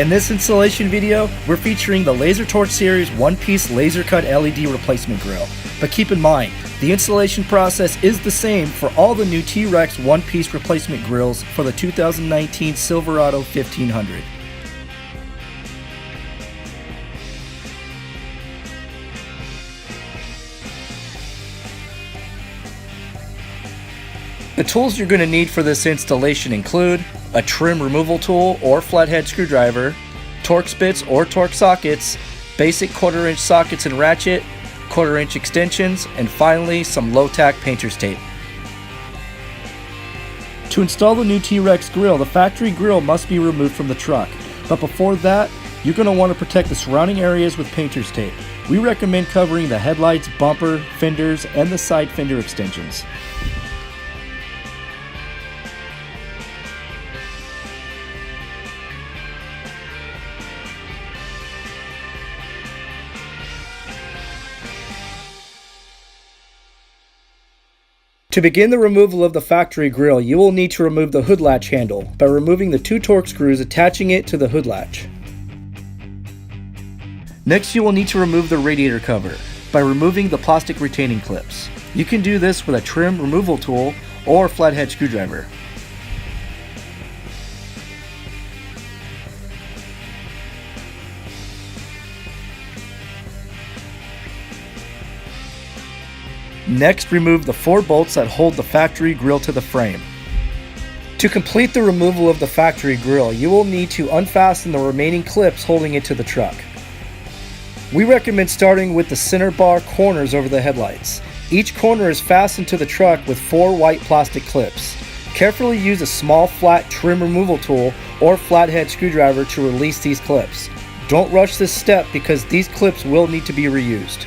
In this installation video, we're featuring the Laser Torch Series one-piece laser cut LED replacement grill. But keep in mind, the installation process is the same for all the new T-Rex one-piece replacement grills for the 2019 Silverado 1500. The tools you're going to need for this installation include a trim removal tool or flathead screwdriver, Torx bits or Torx sockets, basic 1/4 inch sockets and ratchet, 1/4 inch extensions, and finally some low-tack painter's tape. To install the new T-Rex grill, the factory grill must be removed from the truck. But before that, you're going to want to protect the surrounding areas with painter's tape. We recommend covering the headlights, bumper, fenders, and the side fender extensions. To begin the removal of the factory grill, you will need to remove the hood latch handle by removing the 2 Torx screws attaching it to the hood latch. Next, you will need to remove the radiator cover by removing the plastic retaining clips. You can do this with a trim removal tool or flathead screwdriver. Next, remove the 4 bolts that hold the factory grill to the frame. To complete the removal of the factory grill, you will need to unfasten the remaining clips holding it to the truck. We recommend starting with the center bar corners over the headlights. Each corner is fastened to the truck with 4 white plastic clips. Carefully use a small flat trim removal tool or flathead screwdriver to release these clips. Don't rush this step because these clips will need to be reused.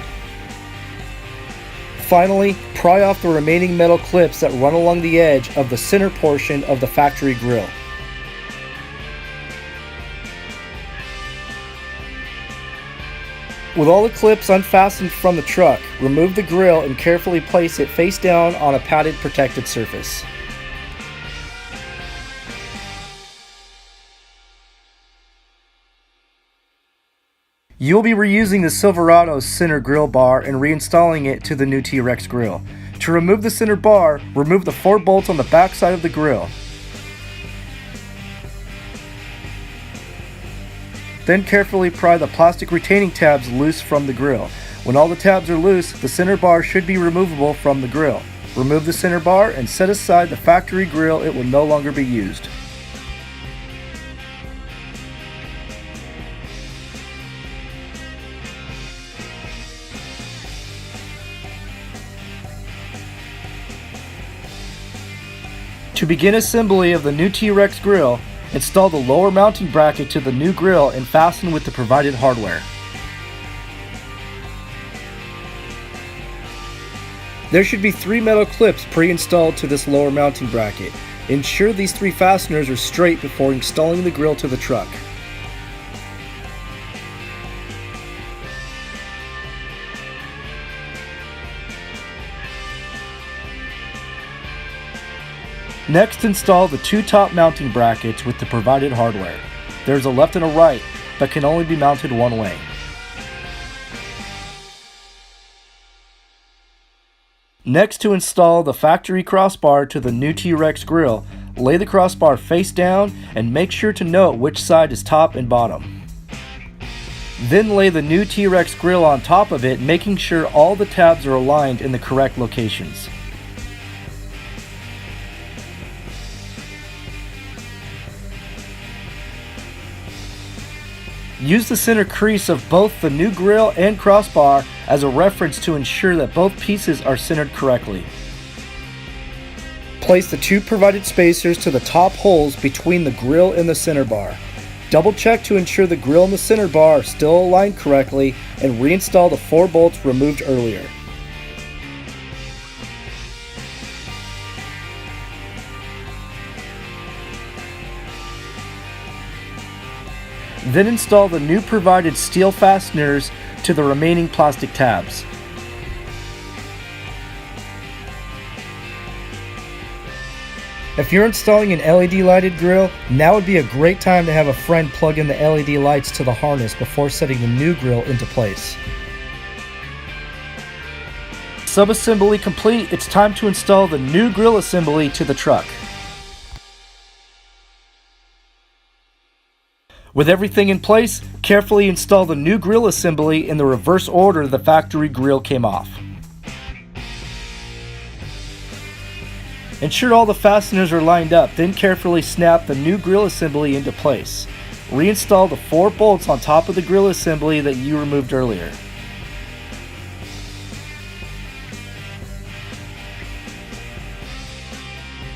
Finally, pry off the remaining metal clips that run along the edge of the center portion of the factory grill. With all the clips unfastened from the truck, remove the grill and carefully place it face down on a padded protected surface. You will be reusing the Silverado's center grill bar and reinstalling it to the new T-Rex grill. To remove the center bar, remove the 4 bolts on the back side of the grill. Then carefully pry the plastic retaining tabs loose from the grill. When all the tabs are loose, the center bar should be removable from the grill. Remove the center bar and set aside the factory grill. It will no longer be used. To begin assembly of the new T-Rex grill, install the lower mounting bracket to the new grill and fasten with the provided hardware. There should be 3 metal clips pre-installed to this lower mounting bracket. Ensure these 3 fasteners are straight before installing the grill to the truck. Next, install the 2 top mounting brackets with the provided hardware. There's a left and a right, but can only be mounted one way. Next, to install the factory crossbar to the new T-Rex grill, lay the crossbar face down and make sure to note which side is top and bottom. Then lay the new T-Rex grill on top of it, making sure all the tabs are aligned in the correct locations. Use the center crease of both the new grill and crossbar as a reference to ensure that both pieces are centered correctly. Place the 2 provided spacers to the top holes between the grill and the center bar. Double check to ensure the grill and the center bar are still aligned correctly and reinstall the 4 bolts removed earlier. Then install the new provided steel fasteners to the remaining plastic tabs. If you're installing an LED lighted grill, now would be a great time to have a friend plug in the LED lights to the harness before setting the new grill into place. Subassembly complete, it's time to install the new grill assembly to the truck. With everything in place, carefully install the new grill assembly in the reverse order the factory grill came off. Ensure all the fasteners are lined up, then carefully snap the new grill assembly into place. Reinstall the 4 bolts on top of the grill assembly that you removed earlier.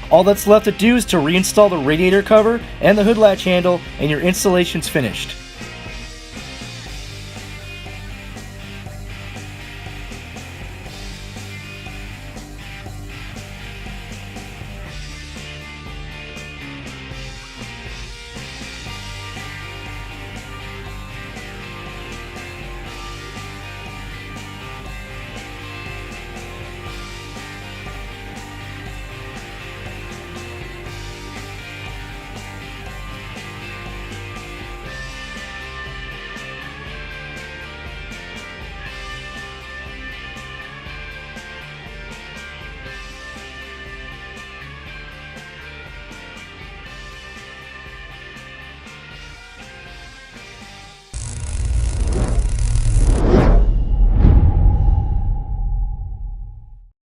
All that's left to do is to reinstall the radiator cover and the hood latch handle, and your installation's finished.